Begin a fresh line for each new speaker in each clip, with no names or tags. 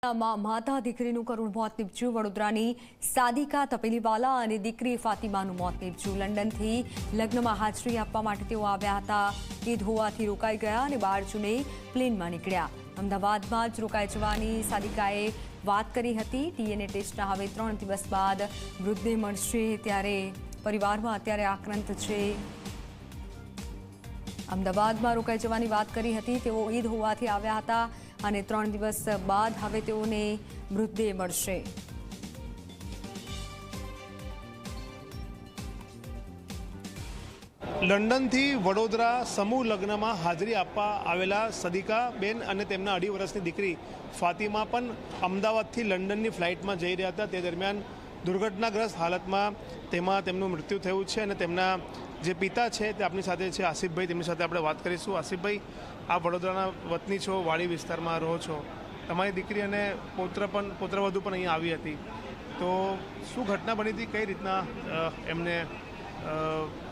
માતા દીકરીનું કરુણ મોત નીપજ્યું। વડોદરાની સાદિકા તપેલીવાલા અને દીકરી ફાતિમાનું મોત નીપજ્યું। લંડનથી લગ્નમાં હાજરી આપવા માટે તેઓ આવ્યા હતા। ઈદ હોવાથી રોકાઈ ગયા અને 12 જૂને પ્લેનમાં નીકળ્યા। અમદાવાદમાં જ રોકાઈ જવાની સાદિકાએ વાત કરી હતી। ડીએનએ ટેસ્ટના હવે 3 દિવસ બાદ મૃતદેહ મળશે ત્યારે પરિવારમાં અત્યારે આક્રંદ છે। અમદાવાદમાં રોકાઈ જવાની વાત કરી હતી। તેઓ ઈદ હોવાથી આવ્યા હતા અને 3 દિવસ બાદ હવે તેઓને મૃતદેહ મળશે।
લંડનથી વડોદરા સમૂહ લગ્નમાં હાજરી આપવા આવેલા સદિકા બેન અને તેમના 2.5 વર્ષની દીકરી ફાતિમા પણ અમદાવાદથી લંડનની ફ્લાઇટમાં જઈ રહ્યા હતા। તે દરમિયાન દુર્ઘટનાગ્રસ્ત હાલતમાં તેમનું મૃત્યુ થયું છે અને તેમના જે પિતા છે તે આપણી સાથે છે આસિફભાઈ। તેમની સાથે આપણે વાત કરીશું। આસિફભાઈ, આપ વડોદરાના વતની છો, વાડી વિસ્તારમાં રહો છો। તમારી દીકરી અને પુત્રવધુ પણ અહીંયા આવી હતી, તો શું ઘટના બની હતી? કઈ રીતના એમને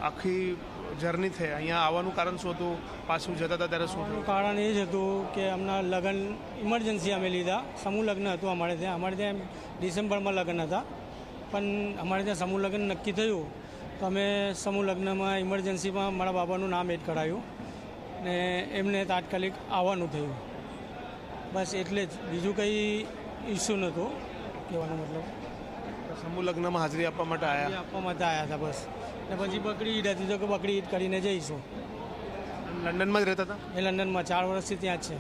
આખી જર્ની થઈ? અહીંયા આવવાનું કારણ શું હતું? પાછું જતા હતા ત્યારે શું થયું?
કારણ એ જ હતું કે હમણાં લગ્ન ઇમરજન્સી અમે લીધા। સમૂહ લગ્ન હતું અમારે ત્યાં ડિસેમ્બરમાં લગ્ન હતા, પણ અમારે ત્યાં સમૂહ લગ્ન નક્કી થયું તો અમે સમૂહ લગ્નમાં ઇમરજન્સીમાં મારા બાબાનું નામ એડ કરાયું ને એમને તાત્કાલિક આવવાનું થયું। બસ એટલે જ, બીજું કંઈ ઇસ્યુ નહોતું કહેવાનો મતલબ।
સમૂહ લગ્નમાં હાજરી આપવા માટે આવ્યા
હતા બસ। ને પછી બકરી ઈદ હતી તો કે બકરી ઈદ કરીને જઈશું।
લંડનમાં જ રહેતા હતા?
એ લંડનમાં 4 વર્ષથી ત્યાં જ છે।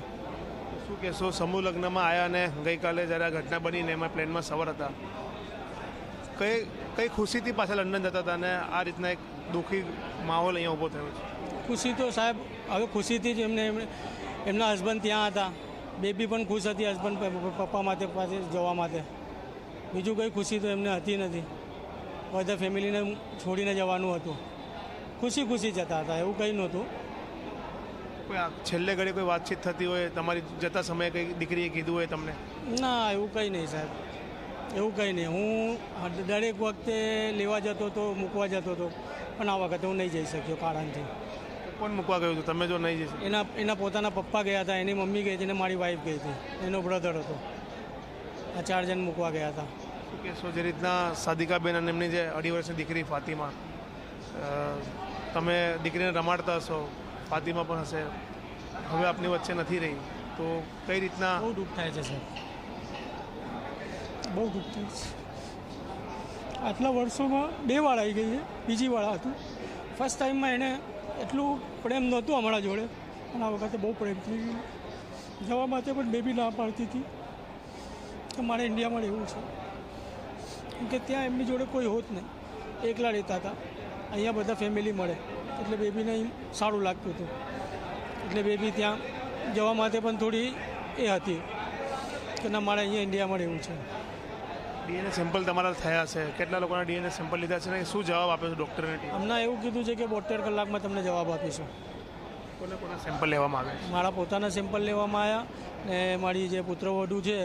શું કહેશો? સમૂહ લગ્નમાં આવ્યા અને ગઈકાલે જ્યારે આ ઘટના બનીને એમાં પ્લેનમાં સવાર હતા, કઈ ખુશીથી પાછા લંડન જતા હતા અને આ રીતના એક દુઃખી માહોલ અહીંયા ઊભો થયો છે?
ખુશી તો સાહેબ હવે ખુશીથી જ એમના હસબન્ડ ત્યાં હતા। બેબી પણ ખુશ હતી હસબન્ડ પપ્પા માટે પાસે જવા માટે। બીજું કંઈ ખુશી તો એમને હતી નથી। બધા ફેમિલીને છોડીને જવાનું હતું। ખુશી જતા હતા, એવું કંઈ નહોતું।
કોઈ છેલ્લે ઘડી કોઈ વાતચીત થતી હોય તમારી જતા સમયે, કંઈ દીકરીએ કીધું હોય તમને?
ના, એવું કંઈ નહીં સાહેબ, એવું કંઈ નહીં। હું દરેક વખતે લેવા જતો હતો, મૂકવા જતો હતો, પણ આ વખતે હું નહીં જઈ શક્યો કારણથી।
કોણ મૂકવા ગયું હતું? તમે જો નહીં જઈ?
એના પોતાના પપ્પા ગયા હતા, એની મમ્મી ગઈ હતી ને મારી વાઈફ ગઈ હતી, એનો બ્રધર હતો। આ 4 જણ મૂકવા ગયા હતા।
શું કહેશો? જે રીતના સાદિકાબેન અને એમની જે 2.5 વર્ષની દીકરી ફાતિમા, તમે દીકરીને રમાડતા હશો, ફાતિમા પણ હશે, હવે આપની વચ્ચે નથી રહી, તો કઈ રીતના?
બહુ દુઃખ થાય છે સાહેબ, બહુ દુઃખ થાય છે। આટલા વર્ષોમાં 2 વાર આવી ગઈ છે, બીજી વાર હતું। ફર્સ્ટ ટાઈમમાં એને એટલું પ્રેમ નહોતું અમારા જોડે, પણ આ વખતે બહુ પ્રેમ થઈ ગયો। જવા માટે પણ બેબી ના પાડતી હતી કે મારે ઇન્ડિયામાં રહેવું છે, કેમ કે ત્યાં એમની જોડે કોઈ હોત નહીં, એકલા રહેતા હતા। અહીંયા બધા ફેમિલી મળે એટલે બેબીને સારું લાગતું હતું, એટલે બેબી ત્યાં જવા માટે પણ થોડી એ હતી કે ના મારે અહીંયા ઇન્ડિયામાં રહેવું છે।
ડીએનએ સેમ્પલ તમારા થયા છે? કેટલા લોકોના ડીએનએ સેમ્પલ લીધા છે ને શું જવાબ આપ્યો છે ડૉક્ટરને?
હમણાં એવું કીધું છે કે 72 કલાકમાં તમને જવાબ આપીશું।
કોના સેમ્પલ લેવામાં આવ્યા?
મારા પોતાના સેમ્પલ લેવામાં આવ્યા ને મારી જે પુત્રવધુ છે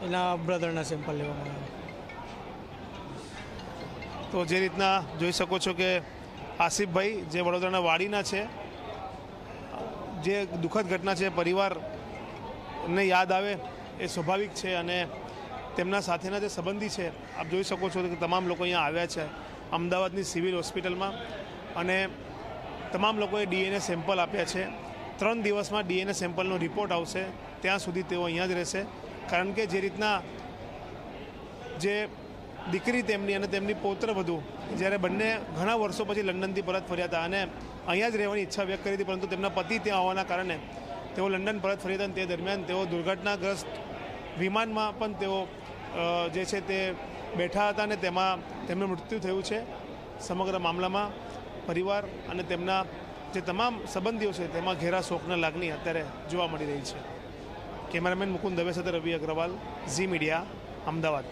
એના બ્રધરના સેમ્પલ લેવામાં આવ્યા।
તો જે રીતના જોઈ શકો છો કે આસિફભાઈ જે વડોદરાના વાડીના છે, જે દુઃખદ ઘટના છે પરિવારને યાદ આવે એ સ્વાભાવિક છે, અને તેમના સાથેના જે સંબંધી છે આપ જોઈ શકો છો કે તમામ લોકો અહીંયા આવ્યા છે અમદાવાદની સિવિલ હોસ્પિટલમાં, અને તમામ લોકોએ ડીએનએ સેમ્પલ આપ્યા છે। 3 દિવસમાં ડીએનએ સેમ્પલનો રિપોર્ટ આવશે, ત્યાં સુધી તેઓ અહીંયા જ રહેશે। કારણ કે જે રીતના જે દીકરી તેમની અને તેમની પૌત્રવધુ જ્યારે બંને ઘણા વર્ષો પછી લંડનથી પરત ફર્યા હતા અને અહીંયા જ રહેવાની ઈચ્છા વ્યક્ત કરી હતી, પરંતુ તેમના પતિ ત્યાં આવવાના કારણે તેઓ લંડન પરત ફર્યા હતા, અને તે દરમિયાન તેઓ દુર્ઘટનાગ્રસ્ત વિમાનમાં પણ તેઓ જે છે તે બેઠા હતા અને તેમાં તેમનું મૃત્યુ થયું છે। સમગ્ર મામલામાં પરિવાર અને તેમના જે તમામ સંબંધીઓ છે તેમાં ઘેરા શોકના લાગણી અત્યારે જોવા મળી રહી છે। કેમેરામેન મુકુંદ દવે સાથે રવિ અગ્રવાલ, ઝી મીડિયા, અમદાવાદ।